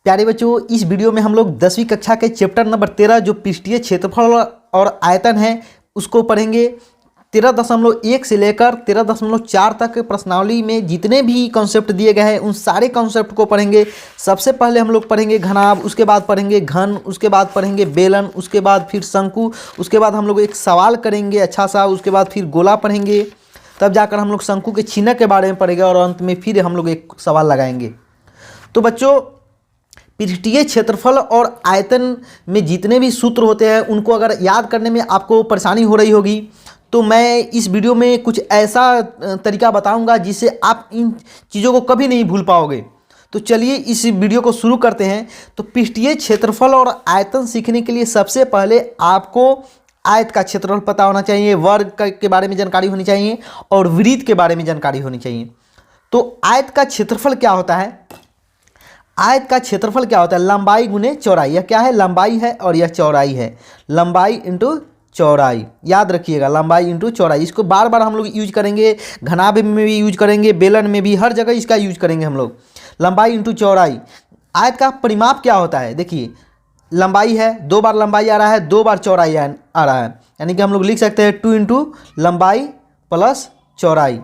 प्यारे बच्चों, इस वीडियो में हम लोग 10वीं कक्षा के चैप्टर नंबर 13 जो पृष्ठीय क्षेत्रफल और आयतन है उसको पढ़ेंगे। 13.1 से लेकर 13.4 तक प्रश्नावली में जितने भी कॉन्सेप्ट दिए गए हैं उन सारे कॉन्सेप्ट को पढ़ेंगे। सबसे पहले हम लोग पढ़ेंगे घनाभ, उसके बाद पढ़ेंगे घन, उसके बाद पढ़ेंगे बेलन, उसके बाद फिर शंकु, उसके बाद हम लोग एक सवाल करेंगे अच्छा सा, उसके बाद फिर गोला पढ़ेंगे, तब जाकर हम लोग शंकु के चिन्ह के बारे में पढ़ेंगे और अंत में फिर हम लोग एक सवाल लगाएंगे। तो बच्चों, पृष्ठीय क्षेत्रफल और आयतन में जितने भी सूत्र होते हैं उनको अगर याद करने में आपको परेशानी हो रही होगी तो मैं इस वीडियो में कुछ ऐसा तरीका बताऊंगा जिससे आप इन चीज़ों को कभी नहीं भूल पाओगे। तो चलिए इस वीडियो को शुरू करते हैं। तो पृष्ठीय क्षेत्रफल और आयतन सीखने के लिए सबसे पहले आपको आयत का क्षेत्रफल पता होना चाहिए, वर्ग के बारे में जानकारी होनी चाहिए और वृत्त के बारे में जानकारी होनी चाहिए। तो आयत का क्षेत्रफल क्या होता है? आयत का क्षेत्रफल क्या होता है? लंबाई गुने चौड़ाई। यह क्या है? लंबाई है और यह चौड़ाई है। लंबाई इंटू चौड़ाई, याद रखिएगा, लंबाई इंटू चौड़ाई। इसको बार बार हम लोग यूज करेंगे, घनाभ में भी यूज करेंगे, बेलन में भी, हर जगह इसका यूज करेंगे हम लोग। लंबाई इंटू चौड़ाई। आयत का परिमाप क्या होता है? देखिए, लंबाई है, 2 बार लंबाई आ रहा है, 2 बार चौड़ाई आ रहा है, यानी कि हम लोग लिख सकते हैं 2 इंटू लंबाई प्लस चौड़ाई।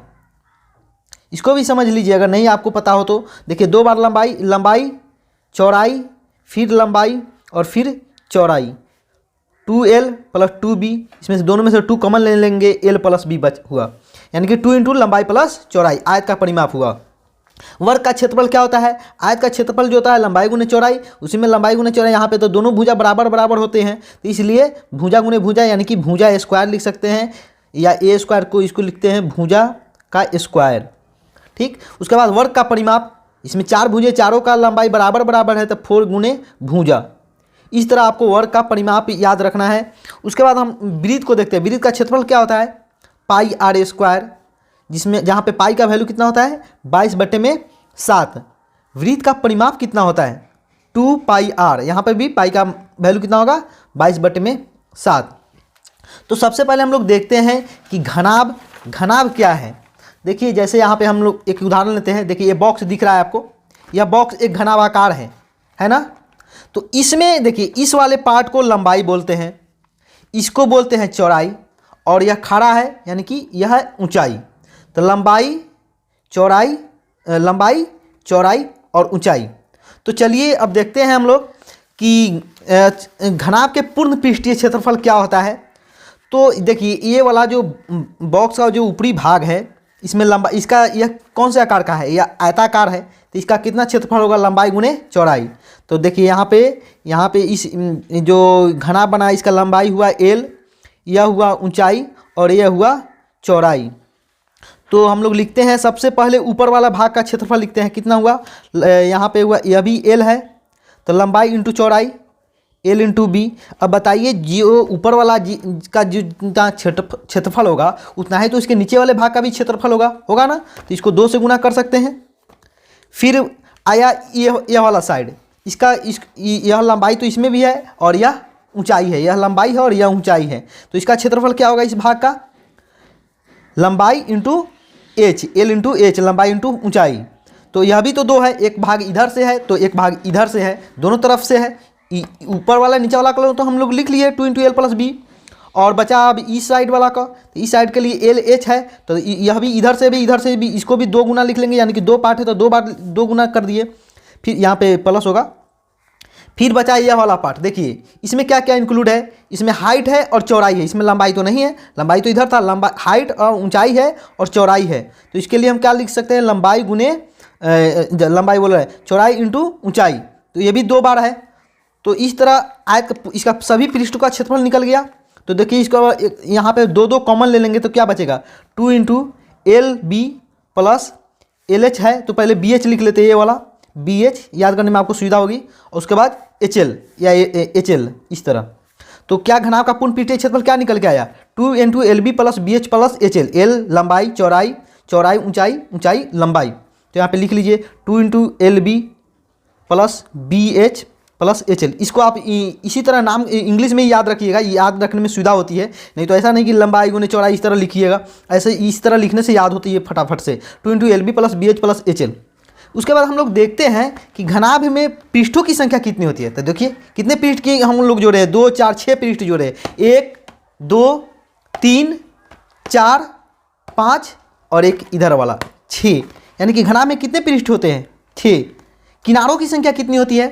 इसको भी समझ लीजिए अगर नहीं आपको पता हो तो। देखिए, 2 बार लंबाई चौड़ाई, फिर लंबाई और फिर चौड़ाई, 2l प्लस 2b, इसमें से दोनों में से 2 कॉमन ले लेंगे, l प्लस b बच हुआ, यानी कि 2 इंटू लंबाई प्लस चौड़ाई आयत का परिमाप हुआ। वर्ग का क्षेत्रफल क्या होता है? आयत का क्षेत्रफल जो होता है लंबाई गुने चौड़ाई, उसी में लंबाई गुने चौड़ाई, यहाँ पे तो दोनों भुजा बराबर बराबर होते हैं तो इसलिए भुजा गुने भुजा यानी कि भुजा स्क्वायर लिख सकते हैं, या ए स्क्वायर को इसको लिखते हैं भुजा का स्क्वायर। ठीक, उसके बाद वर्ग का परिमाप, इसमें 4 भुजे, चारों का लंबाई बराबर बराबर है तो 4 गुने भुजा। इस तरह आपको वर्ग का परिमाप याद रखना है। उसके बाद हम वृत्त को देखते हैं। वृत्त का क्षेत्रफल क्या होता है? पाई आर स्क्वायर, जिसमें जहाँ पे पाई का वैल्यू कितना होता है? 22/7। वृत्त का परिमाप कितना होता है? 2 पाई आर, यहाँ पर भी पाई का वैल्यू कितना होगा? 22/7। तो सबसे पहले हम लोग देखते हैं कि घनाभ। घनाभ क्या है? देखिए, जैसे यहाँ पे हम लोग एक उदाहरण लेते हैं। देखिए, ये बॉक्स दिख रहा है आपको, यह बॉक्स एक घनाभाकार है ना? तो इसमें देखिए, इस वाले पार्ट को लंबाई बोलते हैं, इसको बोलते हैं चौड़ाई, और यह खड़ा है यानी कि यह है ऊंचाई। तो लंबाई चौड़ाई और ऊंचाई। तो चलिए अब देखते हैं हम लोग कि घनाभ के पूर्ण पृष्ठीय क्षेत्रफल क्या होता है। तो देखिए, ये वाला जो बॉक्स का जो ऊपरी भाग है, इसमें लंबा, इसका यह कौन से आकार का है? यह आयताकार है, तो इसका कितना क्षेत्रफल होगा? लंबाई गुने चौड़ाई। तो देखिए, यहाँ पे इस जो घना बना है इसका लंबाई हुआ l, यह हुआ ऊंचाई और यह हुआ चौड़ाई। तो हम लोग लिखते हैं, सबसे पहले ऊपर वाला भाग का क्षेत्रफल लिखते हैं, कितना हुआ? यहाँ पे हुआ, यह भी l है, तो लंबाई इंटू चौड़ाई l इंटू बी। अब बताइए, जो ऊपर वाला का जितना क्षेत्रफल होगा उतना है तो इसके नीचे वाले भाग का भी क्षेत्रफल होगा ना? तो इसको 2 से गुना कर सकते हैं। फिर आया यह वाला साइड, यह लंबाई तो इसमें भी है और यह ऊंचाई है, यह लंबाई है और यह ऊंचाई है, तो इसका क्षेत्रफल क्या होगा इस भाग का? लंबाई into h, l into h, लंबाई इंटू ऊंचाई। तो यह भी तो 2 है, एक भाग इधर से है तो एक भाग इधर से है, दोनों तरफ से है। ऊपर वाला नीचे वाला का तो हम लोग लिख लिए 2 इंटू l प्लस b, और बचा अब इस साइड वाला का। तो इस साइड के लिए l h है, तो यह भी इधर से भी इसको भी 2 गुना लिख लेंगे, यानी कि 2 पार्ट है तो 2 बार 2 गुना कर दिए, फिर यहाँ पे प्लस होगा। फिर बचा यह वाला पार्ट। देखिए, इसमें क्या क्या इंक्लूड है? इसमें हाइट है और चौड़ाई है, इसमें लंबाई तो नहीं है, लंबाई तो इधर था, लंबाई, हाइट और ऊंचाई है और चौड़ाई है। तो इसके लिए हम क्या लिख सकते हैं? लंबाई गुने लंबाई बोल रहे हैं चौड़ाई इंटू ऊंचाई, तो ये भी 2 बार है। तो इस तरह आयत इसका सभी पृष्ठों का क्षेत्रफल निकल गया। तो देखिए, इसका यहाँ पे 2 कॉमन ले लेंगे तो क्या बचेगा? 2 into L B plus L H है, तो पहले बी एच लिख लेते हैं, ये वाला बी एच, याद करने में आपको सुविधा होगी, और उसके बाद एच एल या एच एल, इस तरह। तो क्या घनाभ का पूर्ण पृष्ठीय क्षेत्रफल क्या निकल के आया? 2 into L B plus B H plus H L. L लंबाई, चौड़ाई ऊंचाई लंबाई। तो यहाँ पे लिख लीजिए 2 into L B plus B H plus H L. इसको आप इसी तरह नाम इंग्लिश में ही याद रखिएगा, याद रखने में सुविधा होती है, नहीं तो ऐसा नहीं कि लंबाई गुने चौड़ाई इस तरह लिखिएगा, ऐसे इस तरह लिखने से याद होती है फटाफट से। 2 into L B plus B H plus H L. उसके बाद हम लोग देखते हैं कि घनाभ में पृष्ठों की संख्या कितनी होती है। तो देखिए कितने पृष्ठ की हम लोग जोड़े हैं, 2 4 6 पृष्ठ जोड़े हैं, 1 2 3 4 5 और एक इधर वाला 6, यानी कि घनाभ में कितने पृष्ठ होते हैं, 6। किनारों की संख्या कितनी होती है,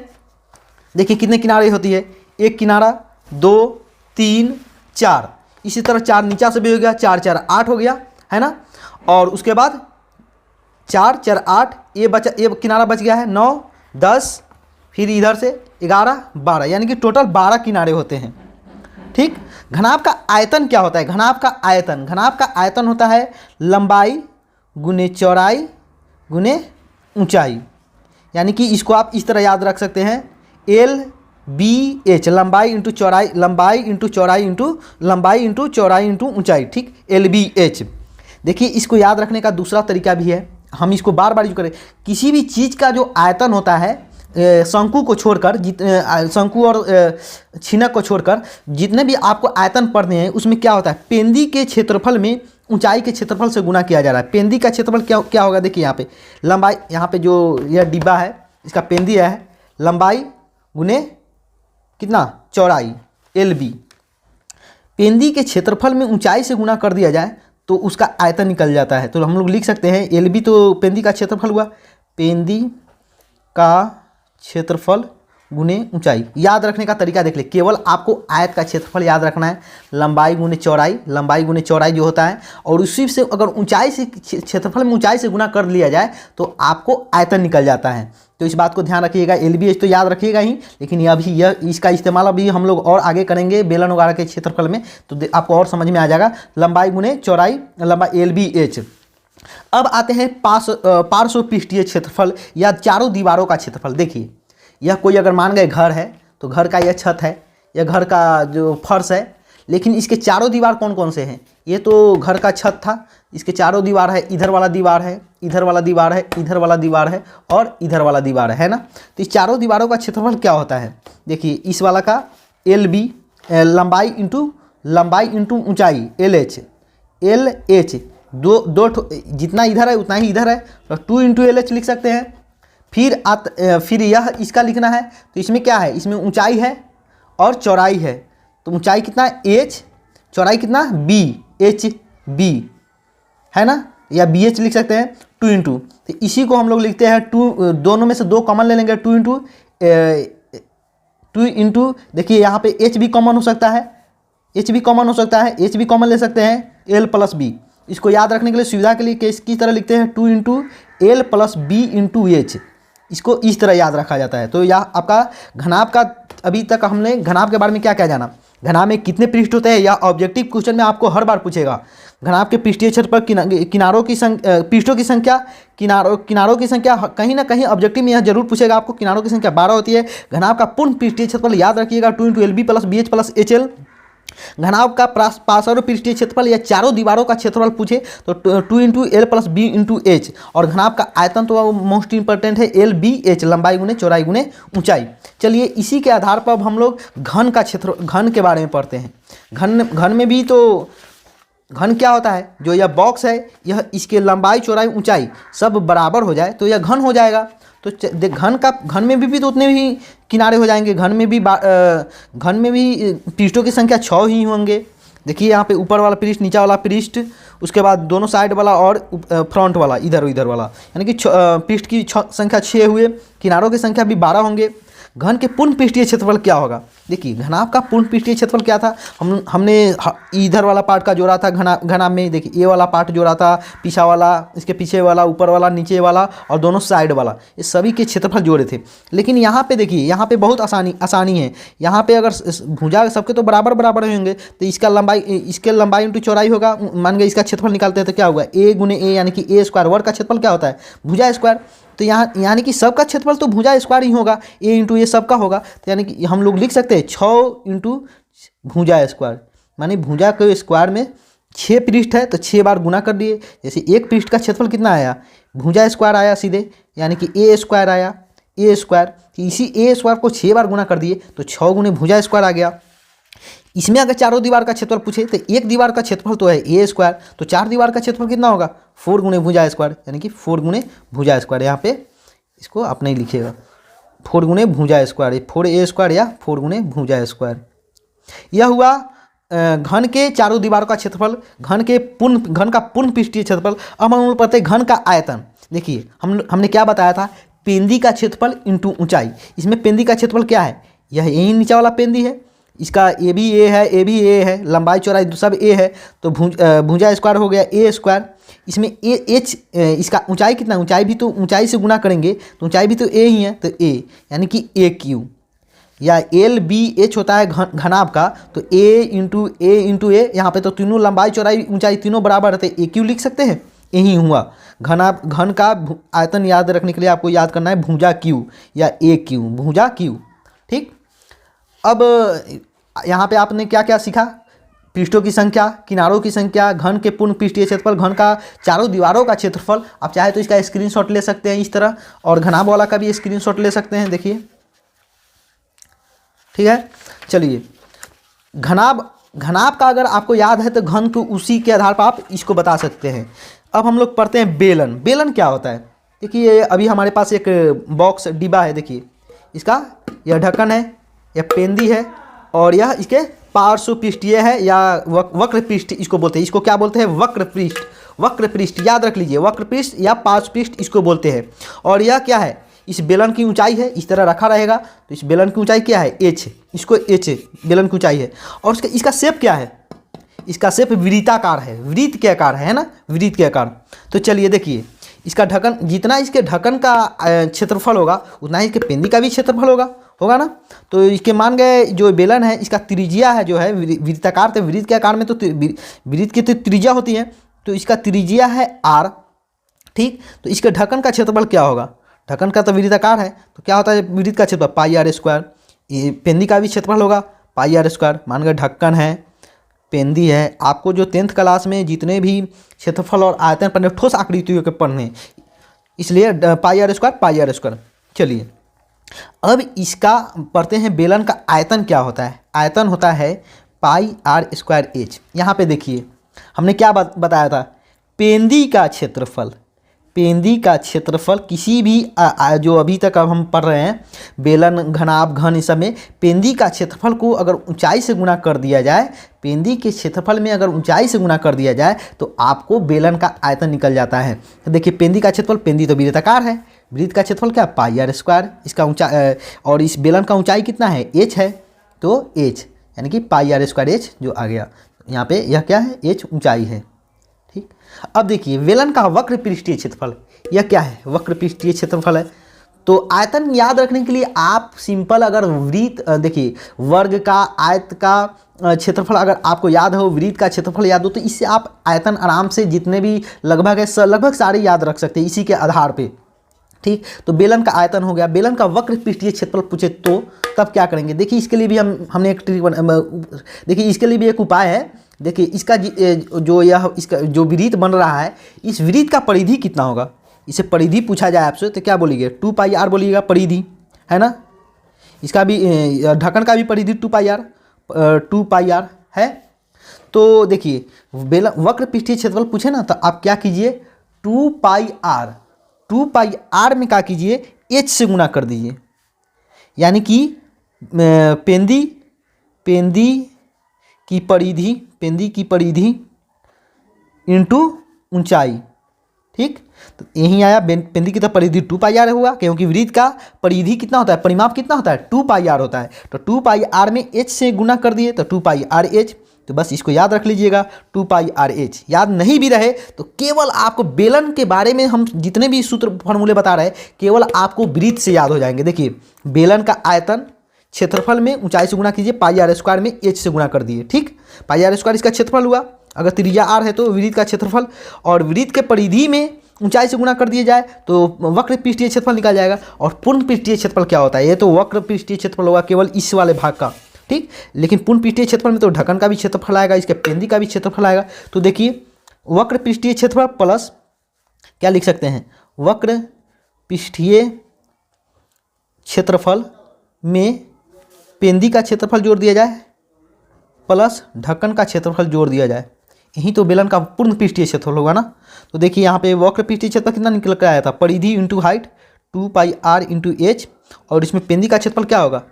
देखिए कितने किनारे होती है, एक किनारा, 2 3 4, इसी तरह 4 नीचा से भी हो गया, 4 4 8 हो गया, है ना। और उसके बाद 4 4 8, ये बचा, ये किनारा बच गया है, 9 10, फिर इधर से 11 12, यानी कि टोटल 12 किनारे होते हैं। ठीक। घनाभ का आयतन क्या होता है, घनाभ का आयतन होता है लंबाई गुने चौड़ाई गुने ऊंचाई, यानी कि इसको आप इस तरह याद रख सकते हैं, LBH, लंबाई इंटू चौड़ाई, लंबाई इंटू चौड़ाई इंटू लंबाई इंटू चौड़ाई इंटू ऊंचाई। ठीक, LBH। देखिए इसको याद रखने का दूसरा तरीका भी है, हम इसको बार बार यूज करें। किसी भी चीज़ का जो आयतन होता है, शंकु को छोड़कर, शंकु और छिनक को छोड़कर जितने भी आपको आयतन पढ़ने हैं, उसमें क्या होता है, पेंदी के क्षेत्रफल में ऊंचाई के क्षेत्रफल से गुना किया जा रहा है। पेंदी का क्षेत्रफल क्या होगा, देखिए यहाँ पे लंबाई, यहाँ पे जो यह डिब्बा है इसका पेंदी है, लंबाई गुने कितना, चौड़ाई, LB। पेंदी के क्षेत्रफल में ऊंचाई से गुना कर दिया जाए तो उसका आयतन निकल जाता है। तो हम लोग लिख सकते हैं LB तो पेंदी का क्षेत्रफल हुआ, पेंदी का क्षेत्रफल गुने ऊंचाई। याद रखने का तरीका देख ले, केवल आपको आयत का क्षेत्रफल याद रखना है, लंबाई गुने चौड़ाई, लंबाई गुने चौड़ाई जो होता है, और उसी से अगर ऊंचाई से, क्षेत्रफल में ऊंचाई से गुना कर लिया जाए तो आपको आयतन निकल जाता है। तो इस बात को ध्यान रखिएगा। LBH तो याद रखिएगा ही, लेकिन यह इसका इस्तेमाल अभी हम लोग और आगे करेंगे बेलन वगैरह के क्षेत्रफल में, तो आपको और समझ में आ जाएगा। लंबाई गुने चौड़ाई, लंबाई LBH। अब आते हैं पार्श्व पृष्ठीय क्षेत्रफल या चारों दीवारों का क्षेत्रफल। देखिए यह कोई अगर मान गए घर है तो घर का यह छत है, यह घर का जो फर्श है, लेकिन इसके चारों दीवार कौन कौन से हैं, ये तो घर का छत था, इसके चारों दीवार है, इधर वाला दीवार है, इधर वाला दीवार है, इधर वाला दीवार है और इधर वाला दीवार है ना। तो इस चारों दीवारों का क्षेत्रफल क्या होता है, देखिए इस वाला का LB, लंबाई इंटू ऊंचाई, LH, दो जितना इधर है उतना ही इधर है, तो 2 इंटू LH लिख सकते हैं। फिर यह इसका लिखना है, तो इसमें क्या है, इसमें ऊंचाई है और चौड़ाई है, तो ऊंचाई कितना H, चौड़ाई कितना BHB है ना, या BH लिख सकते हैं, 2 इंटू, तो इसी को हम लोग लिखते हैं 2, दोनों में से 2 कॉमन ले लेंगे, 2 इंटू देखिए यहाँ पे H भी कॉमन हो सकता है, H भी कॉमन ले सकते हैं, L प्लस B। इसको याद रखने के लिए सुविधा के लिए किसकी तरह लिखते हैं, 2 into L plus B into H, इसको इस तरह याद रखा जाता है। तो यह आपका घनाभ का, अभी तक हमने घनाभ के बारे में क्या क्या जाना, घनाभ में कितने पृष्ठ होते हैं, या ऑब्जेक्टिव क्वेश्चन में आपको हर बार पूछेगा। घनाभ के पृष्ठीय क्षेत्र पर किनारों की पृष्ठों की संख्या, किनारों की संख्या कहीं ना कहीं ऑब्जेक्टिव में यह जरूर पूछेगा आपको। किनारों की संख्या 12 होती है। घनाभ का पूर्ण पृष्ठीय क्षेत्रफल याद रखिएगा, 2 into LB plus BH plus HL। घनाभ का पार्श्व पृष्ठीय क्षेत्रफल या चारों दीवारों का क्षेत्रफल पूछे तो 2 into L plus B into H। और घनाभ का आयतन तो मोस्ट इंपॉर्टेंट है, LBH, लंबाई गुने चौड़ाई गुने ऊंचाई। चलिए इसी के आधार पर अब हम लोग घन के बारे में पढ़ते हैं। घन में भी तो घन क्या होता है, जो यह बॉक्स है, यह इसके लंबाई चौड़ाई ऊंचाई सब बराबर हो जाए तो यह घन हो जाएगा। तो घन में भी तो उतने ही किनारे हो जाएंगे। घन में भी पृष्ठों की संख्या 6 ही होंगे। देखिए यहाँ पे ऊपर वाला पृष्ठ, नीचा वाला पृष्ठ, उसके बाद दोनों साइड वाला और फ्रंट वाला, इधर वाला, यानी कि पृष्ठ की संख्या 6 हुए, किनारों की संख्या भी 12 होंगे। घन के पूर्ण पृष्ठीय क्षेत्रफल क्या होगा, देखिए घनाभ का पूर्ण पृष्ठीय क्षेत्रफल क्या था, हमने इधर वाला पार्ट का जोड़ा था घनाभ में। देखिए ये वाला पार्ट जोड़ा था, पीछा वाला, इसके पीछे वाला, ऊपर वाला, नीचे वाला और दोनों साइड वाला, ये सभी के क्षेत्रफल जोड़े थे। लेकिन यहाँ पे देखिए, यहाँ पे बहुत आसानी है। यहाँ पे अगर भुजा सबके तो बराबर होंगे, तो इसके लंबाई इंटू चौड़ाई होगा। मान गए इसका क्षेत्रफल निकालते हैं तो क्या होगा, A गुने A, यानी कि A स्क्वायर। वर्ग का क्षेत्रफल क्या होता है, भुजा स्क्वायर। तो यहाँ यानी कि सबका क्षेत्रफल तो भुजा स्क्वायर ही होगा, A इंटू A सबका होगा। तो यानी कि हम लोग लिख सकते हैं 6 इंटू भुजा स्क्वायर, मानी भुजा के स्क्वायर में 6 पृष्ठ है तो 6 बार गुना कर दिए। जैसे एक पृष्ठ का क्षेत्रफल कितना आया, भुजा स्क्वायर आया सीधे, यानी कि A स्क्वायर आया, A स्क्वायर। इसी A स्क्वायर को 6 बार गुना कर दिए तो 6 गुने भुजा स्क्वायर आ गया। इसमें अगर चारों दीवार का क्षेत्रफल पूछे तो एक दीवार का क्षेत्रफल तो है A स्क्वायर, तो 4 दीवार का क्षेत्रफल कितना होगा, 4 गुने भुजा स्क्वायर, यानी कि 4 गुने भुजा स्क्वायर। यहाँ पे इसको आप नहीं लिखिएगा, 4 गुणे भुजा स्क्वायर, 4a स्क्वायर या 4 गुणे भुजा स्क्वायर। यह हुआ घन के चारों दीवारों का क्षेत्रफल, घन का पूर्ण पृष्ठीय क्षेत्रफल। अब हम लोग पढ़ते हैं घन का आयतन। देखिए हमने क्या बताया था, पेंदी का क्षेत्रफल इंटू ऊंचाई। इसमें पेंदी का क्षेत्रफल क्या है, यह यही नीचे वाला पेंदी है, इसका ए भी ए है, ए भी ए है, लंबाई चौड़ाई सब ए है, तो भुजा स्क्वायर हो गया ए स्क्वायर। इसमें ए एच, इसका ऊंचाई कितना, ऊंचाई भी तो ऊंचाई से गुना करेंगे तो ऊंचाई भी तो ए ही है, तो ए यानी कि ए क्यू, या एल बी एच होता है घनाभ का, तो ए इंटू ए, यहाँ पे तो तीनों लंबाई चौड़ाई ऊंचाई तीनों बराबर रहते, ए क्यू लिख सकते हैं। यही हुआ घन का आयतन याद रखने के लिए आपको याद करना है भुजा क्यू या ए क्यू, भुजा क्यू। ठीक, अब यहाँ पे आपने क्या क्या सीखा, पृष्ठों की संख्या, किनारों की संख्या, घन के पूर्ण पृष्ठीय क्षेत्रफल, घन का चारों दीवारों का क्षेत्रफल। आप चाहे तो इसका स्क्रीनशॉट ले सकते हैं इस तरह, और घनाभ वाला का भी स्क्रीनशॉट ले सकते हैं, देखिए ठीक है। चलिए घनाभ का अगर आपको याद है तो घन को उसी के आधार पर आप इसको बता सकते हैं। अब हम लोग पढ़ते हैं बेलन। बेलन क्या होता है, देखिए अभी हमारे पास एक बॉक्स डिब्बा है, देखिए इसका यह ढक्कन है, यह पेंदी है, और यह इसके पार्श्व पृष्ठीय है या वक्र पृष्ठ इसको बोलते हैं। इसको क्या बोलते हैं, वक्र पृष्ठ। वक्र पृष्ठ याद रख लीजिए, वक्र पृष्ठ या पार्श्व पृष्ठ इसको बोलते हैं। और यह क्या है, इस बेलन की ऊंचाई है, इस तरह रखा रहेगा तो इस बेलन की ऊंचाई क्या है, एच, इसको एच बेलन की ऊंचाई है। और इसका शेप क्या है, इसका शेप वृत्ताकार है, वृत्त के आकार है ना, वृत्त के आकार। तो चलिए देखिए इसका ढक्कन, जितना इसके ढक्कन का क्षेत्रफल होगा उतना ही इसके पेंदी का भी क्षेत्रफल होगा ना। तो इसके मान गए जो बेलन है इसका त्रिज्या है जो है वृत्ताकार, तो वृत्त के आकार में तो वृत्त की तो त्रिज्या होती है, तो इसका त्रिज्या है आर। ठीक, तो इसके ढक्कन का क्षेत्रफल क्या होगा, ढक्कन का तो वृत्ताकार है तो क्या होता है वृत्त का क्षेत्रफल पाई आर स्क्वायर। ये पेंदी का भी क्षेत्रफल होगा पाई आर स्क्वायर। मान गए ढक्कन है, पेंदी है। आपको जो 10th क्लास में जितने भी क्षेत्रफल और आयतन पढ़ने, ठोस आकृतियों के पढ़ने, इसलिए पाई आर स्क्वायर। चलिए अब इसका पढ़ते हैं बेलन का आयतन क्या होता है। आयतन होता है पाई आर स्क्वायर एच। यहाँ पे देखिए हमने क्या बताया था, पेंदी का क्षेत्रफल, पेंदी का क्षेत्रफल किसी भी जो अभी तक अब हम पढ़ रहे हैं बेलन, घनाभ, घन, इस सब में पेंदी का क्षेत्रफल को अगर ऊंचाई से गुना कर दिया जाए, पेंदी के क्षेत्रफल में अगर ऊंचाई से गुना कर दिया जाए तो आपको बेलन का आयतन निकल जाता है। तो देखिए पेंदी का क्षेत्रफल, पेंदी तो वृत्ताकार है, वृत्त का क्षेत्रफल क्या पाई आर स्क्वायर, इसका ऊंचाई, और इस बेलन का ऊंचाई कितना है, एच है, तो एच यानी कि पाई आर स्क्वायर एच जो आ गया यहाँ पे, यह क्या है, एच ऊंचाई है। ठीक, अब देखिए बेलन का वक्र पृष्ठीय क्षेत्रफल, यह क्या है, वक्र पृष्ठीय क्षेत्रफल है। तो आयतन याद रखने के लिए आप सिंपल अगर वृत्त, देखिए वर्ग का, आयत का क्षेत्रफल अगर आपको याद हो, वृत्त का क्षेत्रफल याद हो, तो इससे आप आयतन आराम से जितने भी लगभग है लगभग सारे याद रख सकते हैं इसी के आधार पे। ठीक, तो बेलन का आयतन हो गया। बेलन का वक्र पृष्ठीय क्षेत्रफल पूछे तो तब क्या करेंगे, देखिए इसके लिए भी हमने एक ट्रिक, देखिए इसके लिए भी एक उपाय है। देखिए इसका इसका जो वृत्त बन रहा है, इस वृत्त का परिधि कितना होगा, इसे परिधि पूछा जाए आपसे तो क्या बोलिए, 2 पाई आर बोलिएगा, परिधि है ना। इसका भी ढक्कन का भी परिधि 2 पाई आर है। तो देखिए बेलन वक्र पृष्ठीय क्षेत्रफल पूछे ना, तो आप क्या कीजिए, 2 पाई आर में क्या कीजिए, एच से गुना कर दीजिए, यानी कि पेंदी की परिधि इंटू ऊंचाई। ठीक, तो यही आया, पेंदी की तो परिधि 2 पाई आर हुआ, क्योंकि वृत्त का परिधि कितना होता है, परिमाप कितना होता है, 2 पाई आर होता है। तो 2 पाई आर में एच से गुना कर दिए तो 2 पाई आर एच। तो बस इसको याद रख लीजिएगा, 2 पाई आर एच। याद नहीं भी रहे तो केवल आपको बेलन के बारे में हम जितने भी सूत्र फॉर्मूले बता रहे हैं केवल आपको वृत्त से याद हो जाएंगे। देखिए बेलन का आयतन क्षेत्रफल में ऊंचाई से गुना कीजिए, पाई आर स्क्वायर में एच से गुना कर दिए। ठीक, पाई आर स्क्वायर इसका क्षेत्रफल हुआ, अगर त्रिज्या आर है तो वृत्त का क्षेत्रफल, और वृत्त के परिधि में ऊंचाई से गुना कर दिया जाए तो वक्र पृष्ठीय क्षेत्रफल निकल जाएगा। और पूर्ण पृष्ठीय क्षेत्रफल क्या होता है, ये तो वक्र पृष्ठीय क्षेत्रफल होगा केवल इस वाले भाग का। ठीक, लेकिन पूर्ण पृष्ठीय क्षेत्रफल में तो ढक्कन का भी क्षेत्रफल आएगा, इसके पेंदी का भी क्षेत्रफल आएगा। तो देखिए वक्र पृष्ठीय क्षेत्रफल प्लस क्या लिख सकते हैं, वक्र पृष्ठीय क्षेत्रफल में पेंदी का क्षेत्रफल जोड़ दिया जाए प्लस ढक्कन का क्षेत्रफल जोड़ दिया जाए, यही तो बेलन का पूर्ण पृष्ठीय क्षेत्रफल होगा ना। तो देखिए यहाँ पे वक्र पृष्ठीय क्षेत्रफल कितना निकल कर आया था, परिधि into height 2 pi are into H, और इसमें पेंदी का क्षेत्रफल क्या होगा,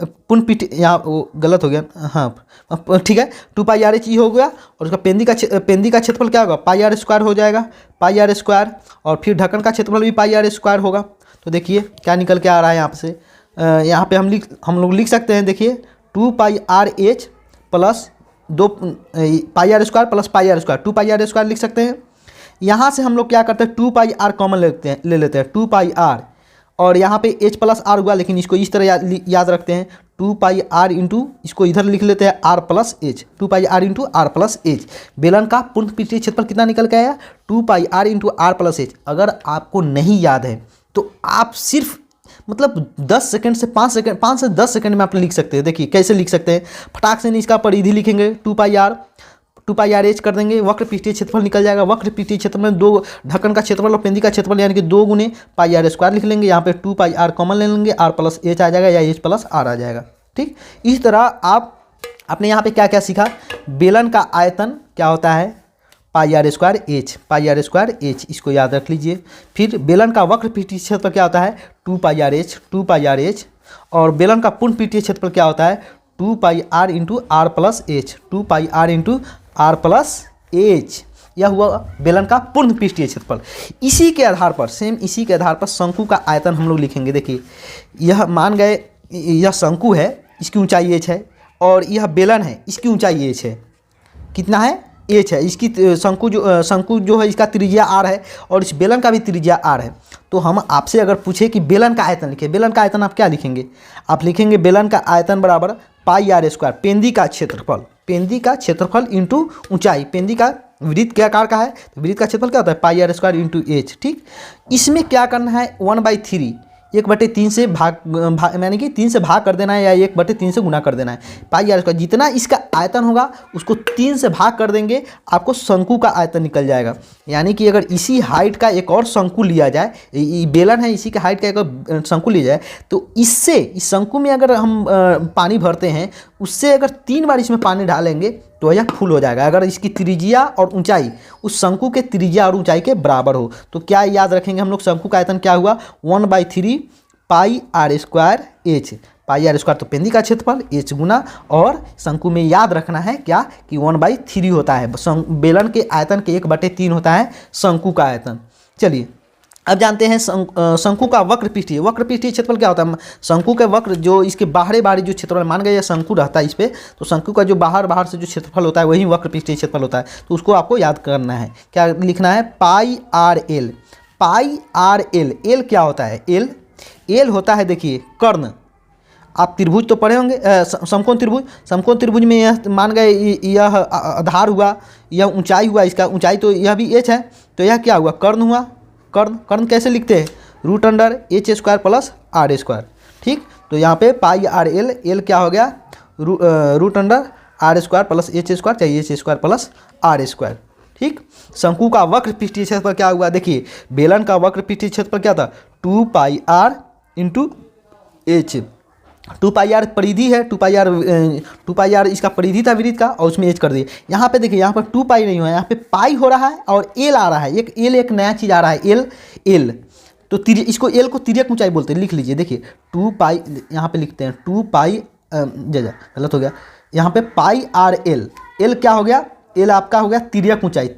पूर्ण पीठ, यहाँ वो गलत हो गया, हाँ ठीक है, 2 पाई आर एच ई हो गया, और उसका पेंदी का क्षेत्रफल क्या होगा, पाई आर स्क्वायर हो जाएगा, पाई आर स्क्वायर, और फिर ढक्कन का क्षेत्रफल भी पाई आर स्क्वायर होगा। तो देखिए क्या निकल के आ रहा है यहाँ से, यहाँ पे हम लोग लिख सकते हैं, देखिए 2 pi R H plus 2 pi R square plus pi R square, 2 pi R square लिख सकते हैं। यहाँ से हम लोग क्या करते हैं, 2 पाई आर कॉमन ले लेते हैं 2 पाई आर, और यहाँ पे एच प्लस आर हुआ, लेकिन इसको इस तरह याद रखते हैं 2 पाई आर इंटू, इसको इधर लिख लेते हैं r plus H, 2 pi are into are plus h. बेलन का पूर्ण पृष्ठीय क्षेत्रफल कितना निकल के आया, 2 pi are into are plus H. अगर आपको नहीं याद है तो आप सिर्फ मतलब 10 सेकंड से 5 से 10 सेकंड में आप लिख सकते हैं। देखिए कैसे लिख सकते हैं, फटाक से नहीं, इसका परिधि लिखेंगे 2 पाई आर एच कर देंगे, वक्र पृष्ठीय क्षेत्रफल निकल जाएगा। वक्र पृष्ठीय क्षेत्रफल में 2 ढक्कन का क्षेत्रफल और पेंदी का क्षेत्रफल यानी कि 2 गुने पाई आर स्क्वायर लिख लेंगे। यहाँ पे 2 पाई आर कॉमन ले लेंगे, आर प्लस एच आ जाएगा या एच प्लस आर आ जाएगा। ठीक, इस तरह आपने यहाँ पे क्या क्या सीखा, बेलन का आयतन क्या होता है, pi R square H, pi R square H, इसको याद रख लीजिए। फिर बेलन का वक्र पृष्ठीय क्षेत्रफल क्या होता है, 2 pi R H, 2 pi R H, और बेलन का पूर्ण पृष्ठीय क्षेत्रफल क्या होता है, 2 pi are into are plus H, 2 pi are into are plus H. यह हुआ बेलन का पूर्ण पृष्ठीय क्षेत्रफल। इसी के आधार पर, सेम इसी के आधार पर शंकु का आयतन हम लोग लिखेंगे। देखिए यह मान गए, यह शंकु है, इसकी ऊंचाई एच है, और यह बेलन है, इसकी ऊंचाई एच है, कितना है, एच है। इसकी शंकु जो है इसका त्रिज्या आर है, और इस बेलन का भी त्रिज्या आर है। तो हम आपसे अगर पूछे कि बेलन का आयतन लिखे, बेलन का आयतन आप क्या लिखेंगे, आप लिखेंगे बेलन का आयतन बराबर पाई आर स्क्वायर, पेंदी का क्षेत्रफल, पेंदी का क्षेत्रफल इंटू ऊंचाई। पेंदी का वृत्त के आकार का है, तो वृत्त का क्षेत्रफल क्या होता है, pi R square into H. ठीक, इसमें क्या करना है, 1/3, 1/3 से भाग यानी कि 3 से भाग कर देना है, या 1/3 से गुना कर देना है। पाई आर स्क्वायर जितना इसका आयतन होगा उसको 3 से भाग कर देंगे, आपको शंकु का आयतन निकल जाएगा। यानी कि अगर इसी हाइट का एक और शंकु लिया जाए, बेलन है, इसी का हाइट का एक और शंकु लिया जाए, तो इससे इस शंकु में अगर हम पानी भरते हैं, उससे अगर 3 बार इसमें पानी डालेंगे तो यह फुल हो जाएगा। अगर इसकी त्रिज्या और ऊंचाई उस शंकु के त्रिज्या और ऊंचाई के बराबर हो, तो क्या याद रखेंगे हम लोग, शंकु का आयतन क्या हुआ, 1/3 pi R square H. Pi R square तो पेंदी का क्षेत्रफल, एच गुना, और शंकु में याद रखना है क्या कि 1/3 होता है, बेलन के आयतन के 1/3 होता है शंकु का आयतन। चलिए अब जानते हैं शंकु का वक्र पृष्ठीय क्षेत्रफल क्या होता है। शंकु के वक्र जो इसके बाहरी जो क्षेत्रफल, मान गए शंकु रहता है इस पर, तो शंकु का जो बाहर से जो क्षेत्रफल होता है वही वक्र पृष्ठीय क्षेत्रफल होता है। तो उसको आपको याद करना है, क्या लिखना है, pi R L. Pi R L, L क्या होता है, एल होता है, देखिए कर्ण। आप त्रिभुज तो पढ़े होंगे, समकोण त्रिभुज में यह मान गए यह आधार हुआ, यह ऊंचाई हुआ, इसका ऊंचाई तो यह भी एच है, तो यह क्या हुआ, कर्ण हुआ। कर्ण कैसे लिखते हैं, √H square plus R square. ठीक, तो यहाँ पे पाई आर एल, एल क्या हो गया, √आर स्क्वायर प्लस एच स्क्वायर, चाहिए H square plus R square. ठीक, शंकु का वक्र पृष्ठीय क्षेत्रफल क्या हुआ, देखिए बेलन का वक्र पृष्ठीय क्षेत्रफल क्या था, 2 pi are into H. 2 pi R परिधि है, 2 पाई आर इसका परिधि था वृत्त का, और उसमें एच कर दिए। यहाँ पे देखिए, यहाँ पर 2 पाई नहीं हुआ, यहाँ पे पाई हो रहा है और एल आ रहा है, एक नया चीज़ आ रहा है, एल। तो इसको एल को तिर्यक ऊंचाई बोलते हैं, लिख लीजिए। देखिए 2 पाई, यहाँ पे लिखते हैं 2 पाई, गलत हो गया, यहाँ पे पाई आर एल, एल क्या हो गया, एल आपका हो गया तिर्यक ऊंचाई,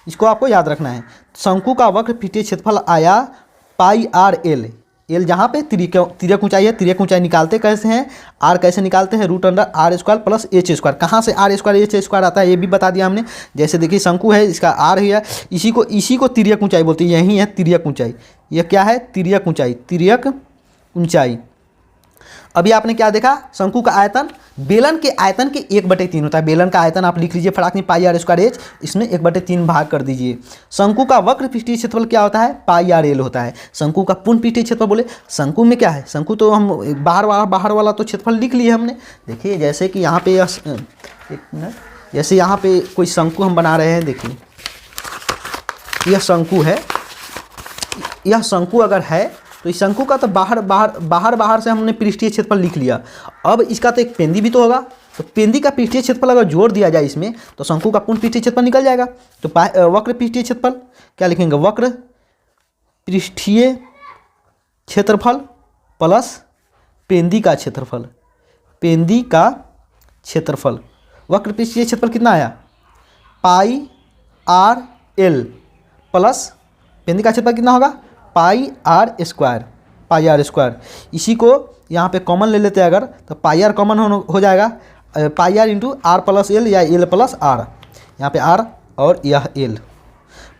इसको आपको याद रखना है। शंकु का वक्र पृष्ठीय क्षेत्रफल आया पाई आर एल, एल जहाँ पे तिर्यक ऊंचाई है, तिर्यक ऊंचाई निकालते कैसे हैं, आर कैसे निकालते हैं, √R square plus H square. कहाँ से आर स्क्वायर एच स्क्वायर आता है ये भी बता दिया हमने। जैसे देखिए शंकु है, इसका आर है, इसी को तिर्यक ऊंचाई बोलते हैं, यही है तिर्यक ऊंचाई। यह क्या है, तिर्यक ऊंचाई। अभी आपने क्या देखा, शंकु का आयतन बेलन के आयतन के 1/3 होता है। बेलन का आयतन आप लिख लीजिए फटाक से, पाई आर स्क्वायर एच, इसमें 1/3 भाग कर दीजिए। शंकु का वक्र पृष्ठीय क्षेत्रफल क्या होता है, पाई आर एल होता है। शंकु का पूर्ण पृष्ठीय क्षेत्रफल बोले, शंकु में क्या है, शंकु तो हम बाहर वाला तो क्षेत्रफल लिख लिए हमने। देखिए जैसे कि यहाँ पे एक मिनट, जैसे यहाँ पे कोई शंकु हम बना रहे हैं, देखिए यह शंकु है, यह शंकु अगर है तो इस शंकु का तो बाहर से हमने पृष्ठीय क्षेत्रफल लिख लिया। अब इसका तो एक पेंदी भी तो होगा, तो पेंदी का पृष्ठीय क्षेत्रफल अगर जोड़ दिया जाए इसमें तो शंकु का पूर्ण पृष्ठीय क्षेत्रफल निकल जाएगा। तो वक्र पृष्ठीय क्षेत्रफल क्या लिखेंगे, वक्र पृष्ठीय क्षेत्रफल प्लस पेंदी का क्षेत्रफल, पेंदी का क्षेत्रफल। वक्र पृष्ठीय क्षेत्रफल कितना आया, पाई आर एल प्लस पेंदी का क्षेत्रफल कितना होगा, pi R square, pi R square. इसी को यहाँ पे कॉमन ले लेते हैं अगर, तो पाई आर कॉमन हो जाएगा, pi are into are plus L या एल प्लस आर, यहाँ पे आर और यह L,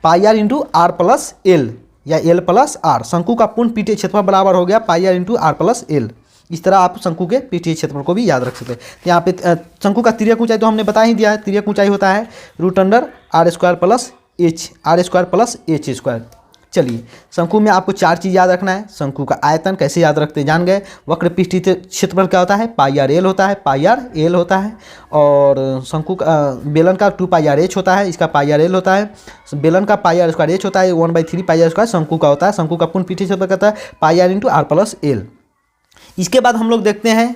pi are into are plus L या एल प्लस आर। शंकु का पूर्ण पृष्ठीय क्षेत्रफल बराबर हो गया pi are into are plus L. इस तरह आप शंकु के पृष्ठीय क्षेत्रफल को भी याद रख सकते हैं। तो यहाँ पे शंकु का तिर्यक ऊंचाई तो हमने बता ही दिया है, तिर्यक ऊंचाई होता है √r² plus H, r² plus H square. चलिए, शंकु में आपको 4 चीज़ याद रखना है। शंकु का आयतन कैसे याद रखते हैं जान गए। वक्र पृष्ठीय क्षेत्रफल क्या होता है, पाई आर एल होता है, पाई आर एल होता है। और शंकु का बेलन का 2 पाई आर एच होता है, इसका पाई आर एल होता है। बेलन का पाई आर स्क्वायर एच होता है, 1/3 पाई आर स्क्वायर शंकु का होता है। शंकु का पूर्ण पृष्ठीय क्षेत्रफल कहता है pi are into are plus L. इसके बाद हम लोग देखते हैं,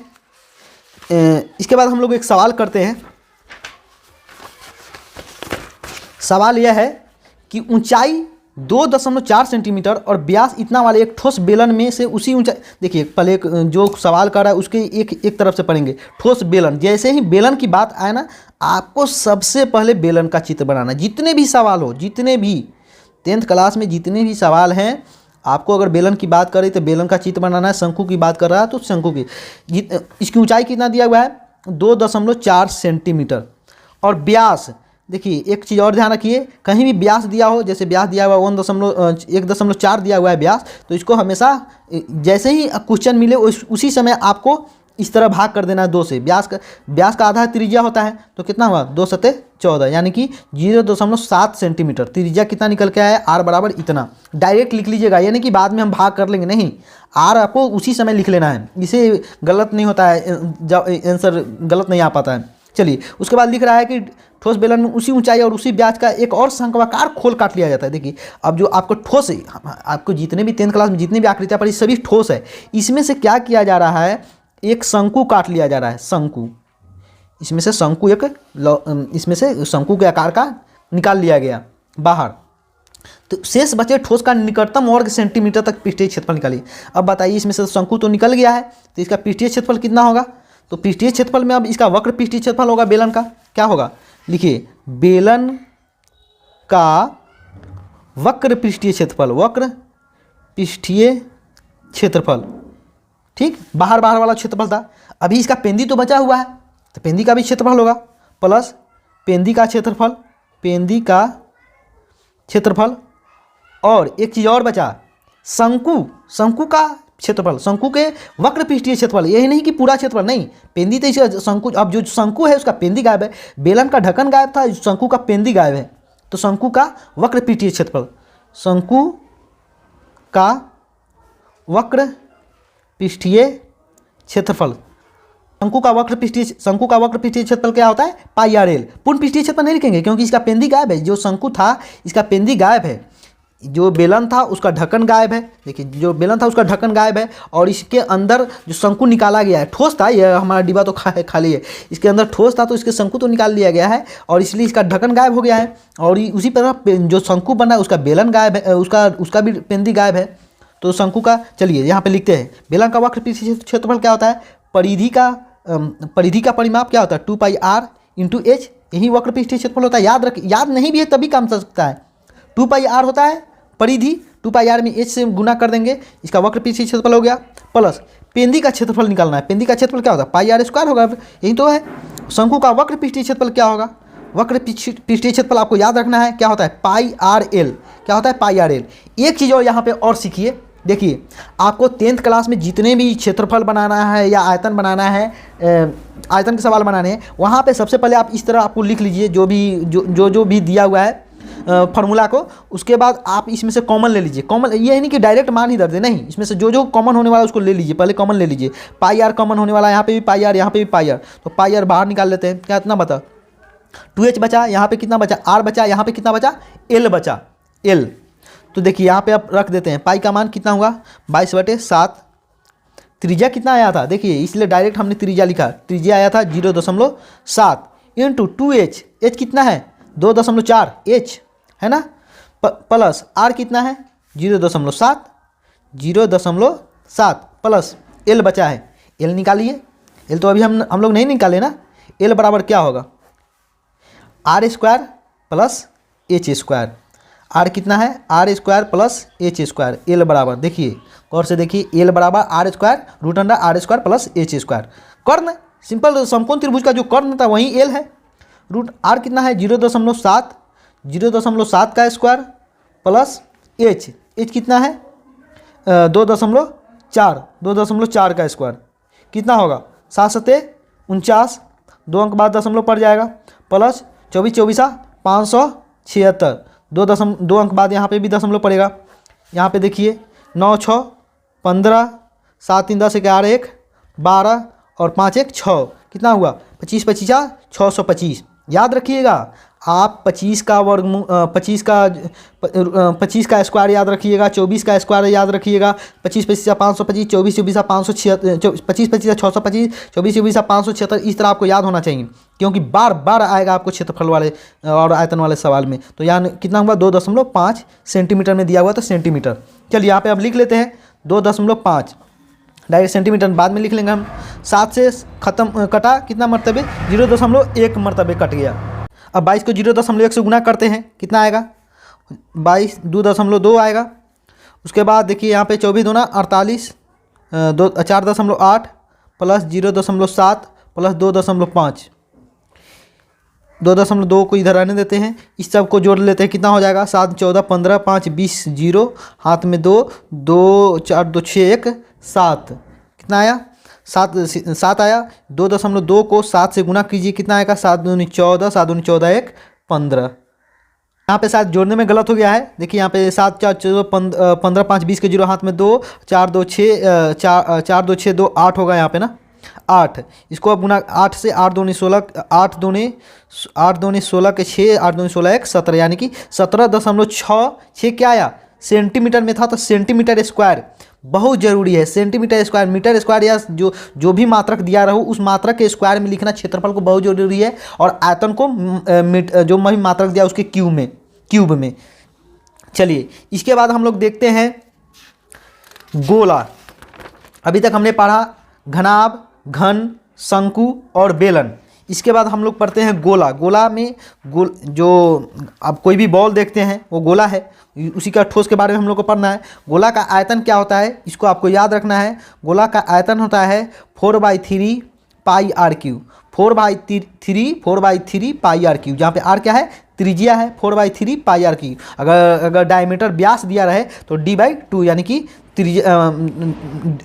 इसके बाद हम लोग एक सवाल करते हैं। सवाल यह है कि ऊंचाई 2.4 सेंटीमीटर और व्यास इतना वाले एक ठोस बेलन में से उसी ऊंचाई, देखिए पहले एक जो सवाल कर रहा है उसके एक तरफ से पढ़ेंगे। ठोस बेलन, जैसे ही बेलन की बात आए ना, आपको सबसे पहले बेलन का चित्र बनाना। जितने भी सवाल हो, जितने भी 10th क्लास में जितने भी सवाल हैं, आपको अगर बेलन की बात करें तो बेलन का चित्र बनाना है। शंकु की बात कर रहा है तो शंकु की, इसकी ऊंचाई कितना दिया हुआ है, 2.4 सेंटीमीटर। और व्यास, देखिए एक चीज़ और ध्यान रखिए, कहीं भी व्यास दिया हो, जैसे व्यास दिया हुआ 1.4 दिया हुआ है व्यास, तो इसको हमेशा जैसे ही क्वेश्चन मिले उसी समय आपको इस तरह भाग कर देना है 2 से। व्यास का आधा त्रिज्या होता है, तो कितना हुआ, 2 × 14 यानी कि 0.7 सेंटीमीटर। त्रिज्या कितना निकल के आया, आर बराबर इतना। डायरेक्ट लिख लीजिएगा, यानी कि बाद में हम भाग कर लेंगे, नहीं, आर आपको उसी समय लिख लेना है। इसे गलत नहीं होता है, आंसर गलत नहीं आ पाता है। चलिए, उसके बाद लिख रहा है कि ठोस बेलन में उसी ऊंचाई और उसी व्यास का एक और शंक्वाकार खोल काट लिया जाता है। देखिए, अब जो आपको ठोस है, आपको जितने भी 10th क्लास में जितनी भी आकृतियाँ पढ़ी सभी ठोस है। इसमें से क्या किया जा रहा है, एक शंकु काट लिया जा रहा है, शंकु। इसमें से शंकु इसमें से शंकु के आकार का निकाल लिया गया बाहर। तो शेष बचे ठोस का निकटतम वर्ग सेंटीमीटर तक पृष्ठीय क्षेत्रफल निकालिए। अब बताइए, इसमें से शंकु तो निकल गया है, तो इसका पृष्ठीय क्षेत्रफल कितना होगा। तो पृष्ठीय क्षेत्रफल में अब इसका वक्र पृष्ठीय क्षेत्रफल होगा बेलन का, क्या होगा, लिखिए, बेलन का वक्र पृष्ठीय क्षेत्रफल, वक्र पृष्ठीय क्षेत्रफल, ठीक, बाहर वाला क्षेत्रफल था। अभी इसका पेंदी तो बचा हुआ है, तो पेंदी का भी क्षेत्रफल होगा, प्लस पेंदी का क्षेत्रफल, पेंदी का क्षेत्रफल। और एक चीज़ और बचा, शंकु का क्षेत्रफल, शंकु के वक्र पृष्ठीय क्षेत्रफल। यही नहीं कि पूरा क्षेत्रफल, नहीं, पेंदी तो इसका शंकु, अब जो शंकु है उसका पेंदी गायब है, बेलन का ढक्कन गायब था, शंकु का पेंदी गायब है। तो शंकु का वक्र पृष्ठीय क्षेत्रफल, शंकु का वक्र पृष्ठीय क्षेत्रफल, शंकु का वक्र पृष्ठीय क्षेत्रफल क्या होता है, पाई आर एल। पूर्ण पृष्ठीय क्षेत्रफल नहीं लिखेंगे क्योंकि इसका पेंदी गायब है। जो शंकु था इसका पेंदी गायब है, जो बेलन था उसका ढक्कन गायब है। देखिए, जो बेलन था उसका ढक्कन गायब है, और इसके अंदर जो शंकु निकाला गया है, ठोस था, यह हमारा डिब्बा तो खाली है, इसके अंदर ठोस था तो इसके शंकु तो निकाल लिया गया है, और इसलिए इसका ढक्कन गायब हो गया है। और उसी तरह जो शंकु बना है उसका बेलन गायब है, उसका भी पेंदी गायब है। तो शंकु का, चलिए यहाँ पे लिखते हैं, बेलन का वक्र पृष्ठीय क्षेत्रफल क्या होता है, परिधि का परिमाप क्या होता है, 2 पाई आर इंटू एच, यही वक्र पृष्ठीय क्षेत्रफल होता है। याद नहीं भी है तभी काम चल सकता है। 2 पाई आर होता है परिधि, 2 पाई आर में एच से गुना कर देंगे, इसका वक्र पृष्ठीय क्षेत्रफल हो गया, प्लस पेंदी का क्षेत्रफल निकालना है। पेंदी का क्षेत्रफल क्या होगा, पाई आर स्क्वायर होगा, यही तो है। शंकु का वक्र पृष्ठीय क्षेत्रफल क्या होगा, वक्र पृष्ठीय क्षेत्रफल आपको याद रखना है, क्या होता है, पाई आर एल। क्या होता है, पाई आर एल। एक चीज़ और यहाँ पे और सीखिए, देखिए, आपको 10th क्लास में जितने भी क्षेत्रफल बनाना है या आयतन बनाना है, आयतन के सवाल बनाने हैं, वहाँ पे सबसे पहले आप इस तरह आपको लिख लीजिए जो भी दिया हुआ है फार्मूला को। उसके बाद आप इसमें से कॉमन ले लीजिए। कॉमन ये नहीं कि डायरेक्ट मान ही दे दे, नहीं, इसमें से जो कॉमन होने वाला है उसको ले लीजिए, पहले कॉमन ले लीजिए। पाई आर कॉमन होने वाला है, यहाँ पे भी पाई आर, यहाँ पे भी पाई आर, तो पाई आर बाहर निकाल लेते हैं। क्या इतना बता, 2h बचा, यहाँ पे कितना बचा, r बचा, यहाँ पे कितना बचा, l बचा, l। तो देखिए यहाँ पे आप रख देते हैं, पाई का मान कितना हुआ, 22/7, त्रिज्या कितना आया था, देखिए इसलिए डायरेक्ट हमने त्रिज्या लिखा। त्रिज्या आया था 0.7 इंटू 2h, h कितना है 2.4 h है ना, प्लस r कितना है 0.7 प्लस l बचा है, l निकालिए। l तो अभी हम लोग नहीं निकाले ना। l बराबर क्या होगा r² प्लस h²। r कितना है r² प्लस h²। l बराबर देखिए और से देखिए l बराबर r² √r² प्लस h²। कर्ण सिंपल समकोण त्रिभुज का जो कर्ण था वही l है। रूट r कितना है 0.7 का स्क्वायर प्लस h कितना है 2.4 का स्क्वायर कितना होगा 7 सत्ते 49, 2 अंक बाद दशमलव पड़ जाएगा, प्लस 24 576, 2 अंक बाद यहाँ पे भी दशमलव पड़ेगा। यहाँ पे देखिए 9 6 15, 7 3 10 11 1 12 और 5 1 6 कितना हुआ 25 25 625। याद रखिएगा आप 25 का स्क्वायर याद रखिएगा, 24 का स्क्वायर याद रखिएगा, 25 25 525, 24 24 576, 25 25 625, 24 24 576, इस तरह आपको याद होना चाहिए क्योंकि बार बार आएगा आपको क्षेत्रफल वाले और आयतन वाले सवाल में। तो यहाँ कितना हुआ 2.5 सेंटीमीटर में दिया हुआ तो सेंटीमीटर। चलिए यहाँ पे अब लिख लेते हैं 2.5, डायरेक्ट सेंटीमीटर बाद में लिख लेंगे हम। 7 से खत्म कटा कितना मरतबे 0.1 मरतबे कट गया। अब 22 को 0.1 से गुना करते हैं कितना आएगा 22 2.2 आएगा। उसके बाद देखिए यहाँ पे 24 दूना 48, 4.8 प्लस 0.7 प्लस 2.5, 2.2 को इधर आने देते हैं, इस सब को जोड़ लेते हैं कितना हो जाएगा 7 14 15 5 20 0 हाथ में 2 2 4 2 6 1 7 कितना आया 7 आया। 2.2 को 7 से गुना कीजिए कितना आएगा 7 दूनी 14 7 दूनी 14 1 15। यहाँ पे शायद जोड़ने में गलत हो गया है, देखिए यहाँ पे 7 4 14 15 5 20 के 0 हाथ में 2 4 2 6 4 2 6 2 8 होगा यहाँ पे ना 8। इसको अब गुना 8 से 8 दूनी 16 8 दूनी 16 के 6 8 दूनी 16 1 17 यानी कि 17.6 क्या आया सेंटीमीटर में था। तो सेंटीमीटर स्क्वायर बहुत ज़रूरी है, सेंटीमीटर स्क्वायर मीटर स्क्वायर या जो भी मात्रक दिया रहो उस मात्रक के स्क्वायर में लिखना क्षेत्रफल को बहुत ज़रूरी है, और आयतन को जो भी मात्रक दिया उसके क्यूब में। चलिए इसके बाद हम लोग देखते हैं गोला। अभी तक हमने पढ़ा घनाभ घन शंकु और बेलन। इसके बाद हम लोग पढ़ते हैं गोला। गोला में जो आप कोई भी बॉल देखते हैं वो गोला है, उसी का ठोस के बारे में हम लोग को पढ़ना है। गोला का आयतन क्या होता है इसको आपको याद रखना है। गोला का आयतन होता है 4/3 pi R cube, 4/3 pi R cube, जहाँ पे आर क्या है त्रिज्या है 4/3 पाई आर क्यू। अगर डायमीटर व्यास दिया रहे तो d/2 यानी कि त्रिज्या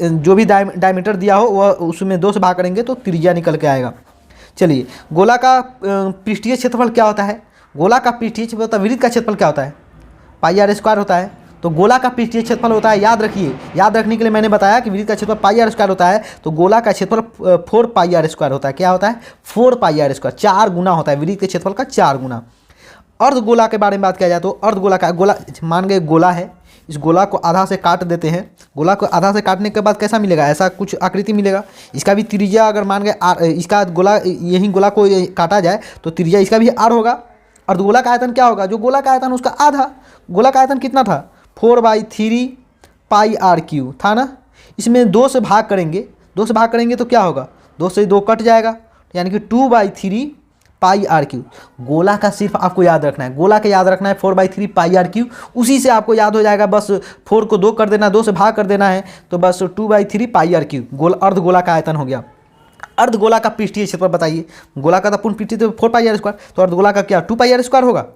जो भी डायमीटर दिया हो वह उसमें 2 से भाग करेंगे तो त्रिज्या निकल के आएगा। चलिए गोला का पृष्ठीय क्षेत्रफल क्या होता है, गोला का पृष्ठीय क्षेत्रफल वृत्त का क्षेत्रफल क्या होता है पाई आर स्क्वायर होता है। तो गोला का पृष्ठीय क्षेत्रफल होता है, याद रखिए, याद रखने के लिए मैंने बताया कि वृत्त का क्षेत्रफल पाई आर स्क्वायर होता है, तो गोला का क्षेत्रफल 4 पाई आर स्क्वायर होता है। क्या होता है 4 पाई आर स्क्वायर, 4 गुना होता है वृत्त के क्षेत्रफल का 4 गुना। अर्धगोला के बारे में बात किया जाए तो अर्धगोला का गोला मान गए गोला है, इस गोला को आधा से काट देते हैं। गोला को आधा से काटने के बाद कैसा मिलेगा, ऐसा कुछ आकृति मिलेगा। इसका भी त्रिज्या अगर मान गए इसका गोला यही गोला को काटा जाए तो त्रिज्या इसका भी आर होगा। अर्धगोला का आयतन क्या होगा, जो गोला का आयतन उसका आधा। गोला का आयतन कितना था 4/3 पाई आर क्यू था ना। इसमें 2 से भाग करेंगे, 2 से भाग करेंगे तो क्या होगा 2 से 2 कट जाएगा यानी कि 2/3 पाई आर क्यू। गोला का सिर्फ आपको याद रखना है, गोला का याद रखना है 4/3 पाई आर क्यू, उसी से आपको याद हो जाएगा। बस 4 को 2 कर देना, 2 से भाग कर देना है तो बस 2/3 पाई आर क्यू गोल अर्धगोला का आयतन हो गया। अर्धगोला का पृष्ठीय क्षेत्रफल बताइए, गोला का तो पूर्ण पृष्ठीय तो 4 पाई आर स्क्वायर, तो अर्धगोला का क्या 2 पाई आर स्क्वायर होगा।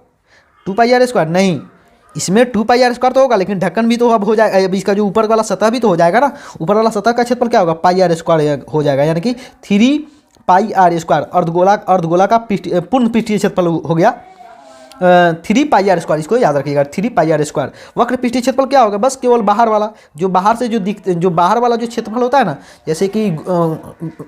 2 पाई आर स्क्वायर नहीं, इसमें 2 पाई आर स्क्वायर तो होगा लेकिन ढक्कन भी तो अब हो जाएगा, अब इसका जो ऊपर वाला सतह भी तो हो जाएगा ना। ऊपर वाला सतह का क्षेत्रफल क्या होगा पाई आर स्क्वायर हो जाएगा यानी कि 3 पाई आर स्क्वायर। अर्धगोला का पूर्ण पृष्ठीय क्षेत्रफल हो गया 3 पाई आर स्क्वायर। इसको याद रखिएगा 3 पाई आर स्क्वायर। वक्र पृष्ठीय क्षेत्रफल क्या होगा, बस केवल बाहर वाला जो बाहर से जो बाहर वाला जो क्षेत्रफल होता है ना, जैसे कि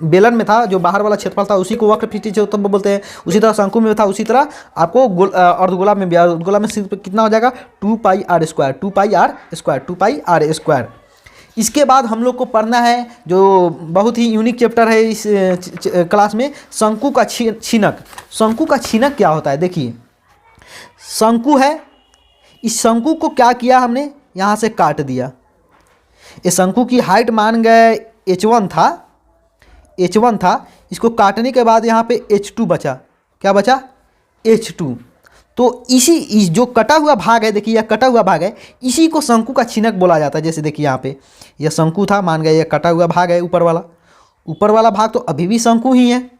बेलन में था जो बाहर वाला क्षेत्रफल था उसी को वक्र पृष्ठीय क्षेत्रफल बोलते हैं। उसी तरह शंकु में था, उसी तरह आपको अर्धगोला में भी, अर्धगोला में सिर्फ कितना हो जाएगा 2 pi R square, 2 pi R square, 2 pi R square. इसके बाद हम लोग को पढ़ना है जो बहुत ही यूनिक चैप्टर है इस क्लास में, शंकु का छीनक। शंकु का छीनक क्या होता है? देखिए, शंकु है, इस शंकु को क्या किया हमने, यहाँ से काट दिया। इस शंकु की हाइट मान गए h1 था, h1 था। इसको काटने के बाद यहाँ पे h2 बचा। क्या बचा? h2। तो इस जो कटा हुआ भाग है, देखिए यह कटा हुआ भाग है, इसी को शंकु का छीनक बोला जाता है। जैसे देखिए यहाँ पे यह शंकु था, मान गए यह कटा हुआ भाग है, ऊपर वाला भाग तो अभी भी शंकु ही है,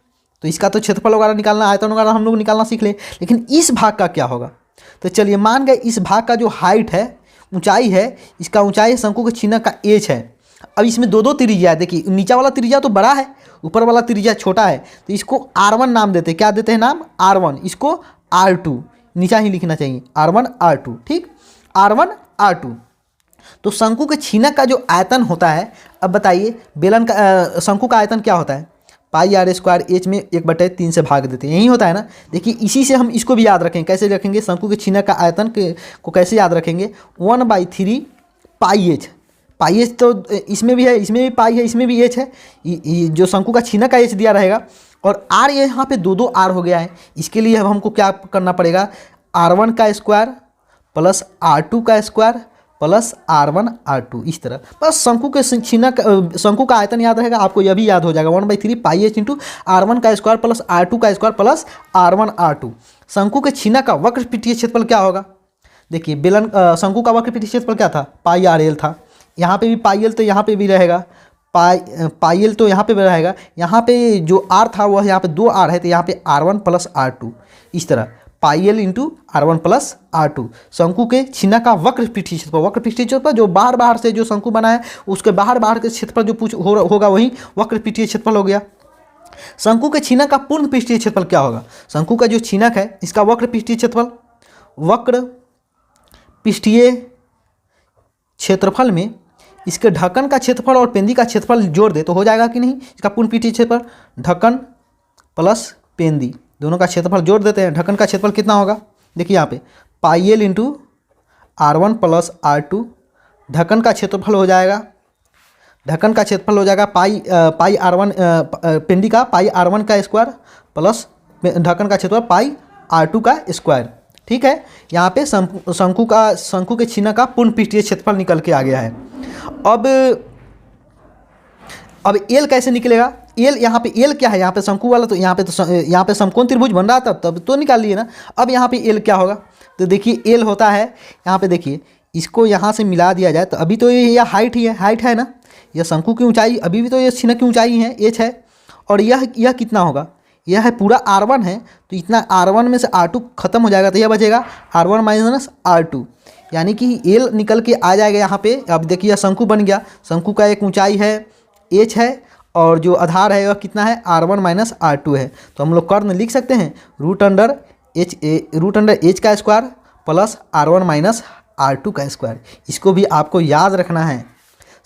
तो इसका तो क्षेत्रफल वगैरह निकालना, आयतन वगैरह हम लोग निकालना सीख लें। लेकिन इस भाग का क्या होगा? तो चलिए मान गए इस भाग का जो हाइट है, ऊंचाई है, इसका ऊंचाई शंकु के छीनक का h है। अब इसमें दो त्रिज्या है। देखिए नीचा वाला त्रिज्या तो बड़ा है, ऊपर वाला त्रिज्या छोटा है, तो इसको R1 नाम देते हैं। क्या देते हैं नाम? R1। इसको R2 नीचा ही लिखना चाहिए, R1 R2। ठीक, R1 R2। तो शंकु के छीनक का जो आयतन होता है, अब बताइए बेलन का शंकु का आयतन क्या होता है? पाई आर स्क्वायर h में 1/3 से भाग देते हैं, यही होता है ना। देखिए इसी से हम इसको भी याद रखेंगे। कैसे रखेंगे? शंकु के छीनक का आयतन को कैसे याद रखेंगे? 1/3 पाई h। पाई h तो इसमें भी है, इसमें भी पाई है, इसमें भी h है। जो शंकु का छीनक का h दिया रहेगा, और r यहाँ पे दो r हो गया है। इसके लिए अब हमको क्या करना पड़ेगा? R1 का स्क्वायर प्लस R2 का स्क्वायर प्लस R1 R2, इस तरह। बस शंकु के छीनक शंकु का आयतन याद रहेगा, आपको यह भी याद हो जाएगा 1/3 पाई h इंटू R1 का स्क्वायर प्लस R2 का स्क्वायर प्लस R1 R2। शंकु के छीनक का वक्र पीठीय क्षेत्रफल क्या होगा? देखिए बेलन शंकु का वक्र पीठीय क्षेत्रफल क्या था? पाई आर एल था। यहाँ पे भी पाई एल तो यहाँ पे भी रहेगा, पाई एल तो यहाँ पे भी रहेगा। यहाँ पे जो R था वह यहाँ पे 2R है, तो यहाँ पे R1 प्लस R2, इस तरह pi L into R1 plus R2। शंकु के छीनक का वक्र पीठीय क्षेत्रफल, वक्र पीठीय क्षेत्रफल जो बाहर से जो शंकु बना है उसके बाहर के क्षेत्रफल जो होगा वही वक्र पीठीय क्षेत्रफल हो गया। शंकु के छीनक का पूर्ण पृष्ठीय क्षेत्रफल क्या होगा? शंकु का जो छीनक है इसका वक्र पृष्ठीय क्षेत्रफल, वक्र पृष्ठीय क्षेत्रफल में इसके ढक्कन का क्षेत्रफल और पेंदी का क्षेत्रफल जोड़ दे तो हो जाएगा कि नहीं? इसका पूर्ण पृष्ठीय क्षेत्रफल, ढक्कन प्लस पेंदी दोनों का क्षेत्रफल जोड़ देते हैं। ढक्कन का क्षेत्रफल कितना होगा? देखिए यहाँ पे pi L into R1 plus R2। ढक्कन का क्षेत्रफल हो जाएगा, ढक्कन का क्षेत्रफल हो जाएगा पाई R1 पेंदी का पाई R1 का स्क्वायर प्लस ढक्कन का क्षेत्रफल पाई R2 का स्क्वायर। ठीक है, यहाँ पे शंकु के छीनक का पूर्ण पृष्ठीय क्षेत्रफल निकल के आ गया है। अब एल कैसे निकलेगा? एल यहाँ पे एल क्या है? यहाँ पे शंकु वाला तो यहाँ पे समकोण त्रिभुज बन रहा था, तब तो निकाल लिए ना। अब यहाँ पे एल क्या होगा? तो देखिए एल होता है, यहाँ पे देखिए इसको यहाँ से मिला दिया जाए तो अभी तो ये हाइट ही है, हाइट है ना। यह शंकु की ऊंचाई अभी भी तो ये छीनक की ऊंचाई है, एच है। और यह कितना होगा? यह है पूरा R1 है, तो इतना R1 में से R2 खत्म हो जाएगा, तो यह बचेगा R1 माइनस R2, यानी कि एल निकल के आ जाएगा यहाँ पे। अब देखिए शंकु बन गया, शंकु का एक ऊंचाई है h है और जो आधार है वह कितना है? R1 माइनस R2 है। तो हम लोग कर्ण लिख सकते हैं रूट अंडर h का square plus R1 minus R2 का स्क्वायर। इसको भी आपको याद रखना है।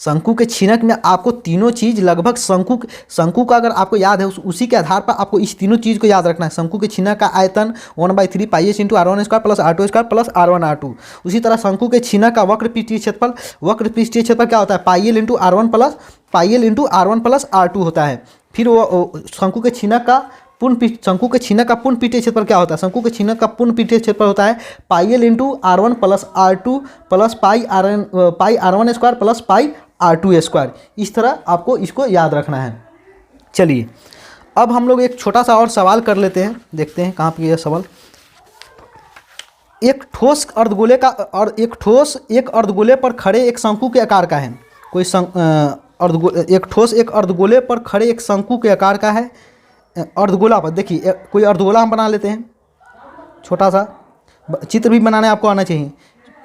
शंकु के छीनक में आपको तीनों चीज़ लगभग शंकु का अगर आपको याद है उसी के आधार पर आपको इस तीनों चीज़ को याद रखना है। शंकु के छीनक का आयतन 1/3 पाई h into R1 square plus R2 square plus R1 R2। उसी तरह शंकु के छीनक का वक्र पृष्ठीय क्षेत्रफल क्या होता है? Pi L into R1 plus R2 होता है। फिर वो शंकु के छीनक का पूर्ण पृष्ठीय क्षेत्रफल क्या होता है? शंकु के छीनक का पूर्ण पृष्ठीय क्षेत्रफल होता है pi L into R1 plus R2 plus pi R1 square plus पाई R2 स्क्वायर। इस तरह आपको इसको याद रखना है। चलिए अब हम लोग एक छोटा सा और सवाल कर लेते हैं, देखते हैं कहाँ पे यह सवाल। एक ठोस एक अर्धगोले पर खड़े एक शंकु के आकार का है। एक अर्धगोले पर खड़े एक शंकु के आकार का है। अर्धगोला पर देखिए कोई अर्धगोला हम बना लेते हैं, छोटा सा चित्र भी बनाने आपको आना चाहिए।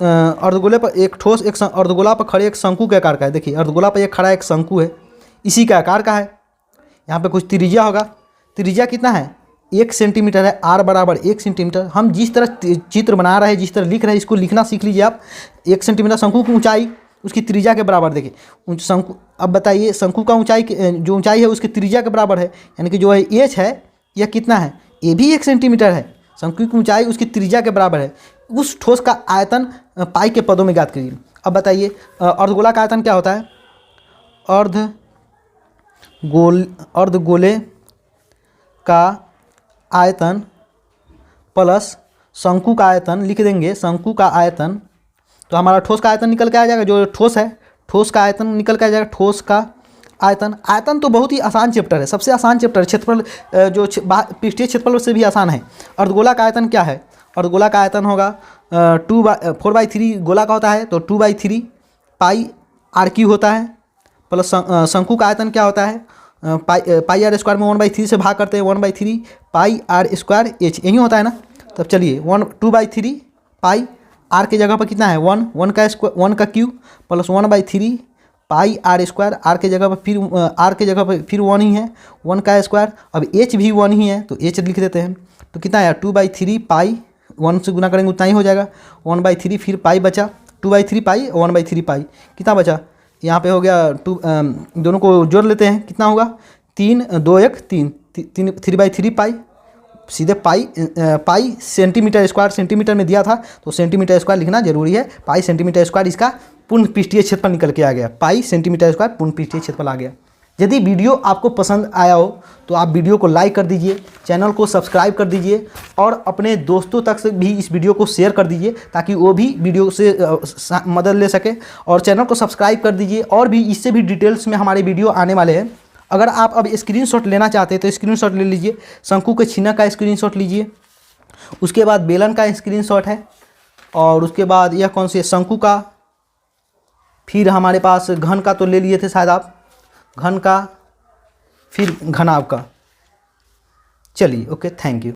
अर्धगोले पर एक अर्धगोला पर खड़े एक शंकु के आकार का है। देखिए अर्धगोला पर एक खड़ा एक शंकु है, इसी के आकार का है। यहाँ पे कुछ त्रिज्या होगा, त्रिज्या कितना है? 1 सेंटीमीटर है, r बराबर 1 सेंटीमीटर। हम जिस तरह चित्र बना रहे हैं, जिस तरह लिख रहे हैं, इसको लिखना सीख लीजिए आप। 1 सेंटीमीटर शंकु की ऊंचाई उसकी त्रिज्या के बराबर। देखिए शंकु, अब बताइए शंकु का जो ऊंचाई है उसकी त्रिज्या के बराबर है, यानी कि जो है एच है यह कितना है? ये भी 1 सेंटीमीटर है। शंकु की ऊंचाई उसकी त्रिज्या के बराबर है। उस ठोस का आयतन पाई के पदों में ज्ञात करिए। अब बताइए अर्धगोला का आयतन क्या होता है? अर्धगोले का आयतन प्लस शंकु का आयतन लिख देंगे। शंकु का आयतन, तो हमारा ठोस का आयतन निकल के आ जाएगा, जो ठोस है ठोस का आयतन निकल के आ जाएगा। ठोस का आयतन, आयतन तो बहुत ही आसान चैप्टर है, सबसे आसान चैप्टर है। क्षेत्रफल जो पृष्ठीय क्षेत्रफल से भी आसान है। अर्धगोला का आयतन क्या है? अर्धगोला का आयतन होगा 4/3 गोला का होता है, तो 2/3 पाई आर क्यू होता है, प्लस शंकु का आयतन क्या होता है? पाई आर स्क्वायर में 1/3 से भाग करते हैं, 1/3 पाई आर स्क्वायर एच, यही होता है ना। तब चलिए 2/3 पाई आर के जगह पर कितना है? 1 का Q plus 1/3 pi R square, R के जगह पर फिर 1 ही है, 1 का स्क्वायर। अब एच भी 1 ही है, तो एच लिख देते हैं। तो कितना है? 2/3 पाई, 1 से गुना करेंगे उतना ही हो जाएगा, 1/3 फिर पाई बचा, 2/3 पाई 1/3 पाई, कितना बचा? यहाँ पे हो गया 2, दोनों को जोड़ लेते हैं, कितना होगा? 3 2 1 3 3/3 पाई, सीधे पाई सेंटीमीटर स्क्वायर, सेंटीमीटर में दिया था तो सेंटीमीटर स्क्वायर लिखना जरूरी है। पाई सेंटीमीटर स्क्वायर, इसका पूर्ण पृष्ठीय क्षेत्रफल निकल के आ गया। पाई सेंटीमीटर स्क्वायर पूर्ण पृष्ठीय क्षेत्रफल आ गया। यदि वीडियो आपको पसंद आया हो तो आप वीडियो को लाइक कर दीजिए, चैनल को सब्सक्राइब कर दीजिए और अपने दोस्तों तक से भी इस वीडियो को शेयर कर दीजिए ताकि वो भी वीडियो से मदद ले सके। और चैनल को सब्सक्राइब कर दीजिए, और भी इससे भी डिटेल्स में हमारे वीडियो आने वाले हैं। अगर आप अब स्क्रीनशॉट लेना चाहते हैं तो स्क्रीनशॉट ले लीजिए। शंकु के छीना का स्क्रीनशॉट लीजिए, उसके बाद बेलन का स्क्रीनशॉट है, और उसके बाद यह कौन सी शंकु का, फिर हमारे पास घन का तो ले लिए थे शायद आप, घन का, फिर घनाभ का। चलिए ओके, थैंक यू।